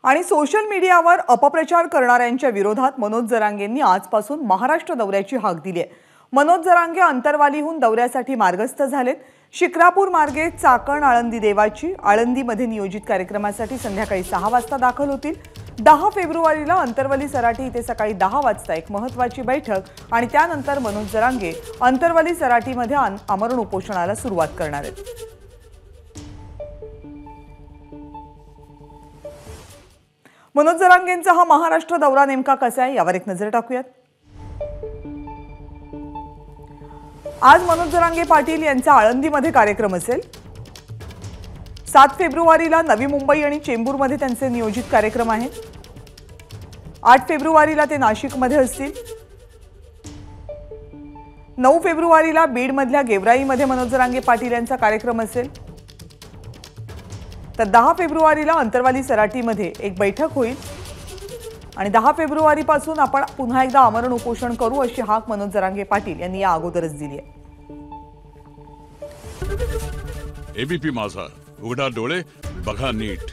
आणि सोशल मीडियावर अपप्रचार करणाऱ्यांच्या विरोधात मनोज जरांगेंनी आजपासून महाराष्ट्र दौऱ्याची हाक दिली आहे। मनोज जरांगे अंतरवालीहून दौऱ्यासाठी मार्गस्थ झालेत। शिक्रापूर मार्गे चाकण आळंदी देवाची आळंदीमध्ये नियोजित कार्यक्रमासाठी संध्याकाळी 6 वाजता दाखल होतील। 10 फेब्रुवारीला अंतरवाली सराटी इथे सकाळी 10 वाजता एक महत्त्वाची बैठक आणि त्यानंतर मनोज जरांगे अंतरवाली सराटीमध्ये आमरण उपोषणाला सुरुवात करणार आहेत। मनोज जरांगेंचा हा महाराष्ट्र दौरा नेमका कसा आहे यावर एक नजर टाकूयात। आज मनोज जरांगे पाटील यांचा आळंदीमध्ये कार्यक्रम असेल। 7 फेब्रुवारीला नवी मुंबई आणि चेंबूरमध्ये त्यांचे नियोजित कार्यक्रम आहेत। 8 फेब्रुवारीला ते नाशिकमध्ये असतील। 9 फेब्रुवारीला बीडमधल्या गेवराईमध्ये मनोज जरांगे पाटील यांचा कार्यक्रम असेल। तर 10 फेब्रुवारीला अंतरवाली सराटीमध्ये एक बैठक होईल आणि 10 फेब्रुवारीपासून आपण पुन्हा एकदा आमरण उपोषण करू अशी हाक मनोज जरांगे पाटील यांनी या अगोदरच दिली आहे। एबीपी माझा, उघडा डोळे बघा नीट।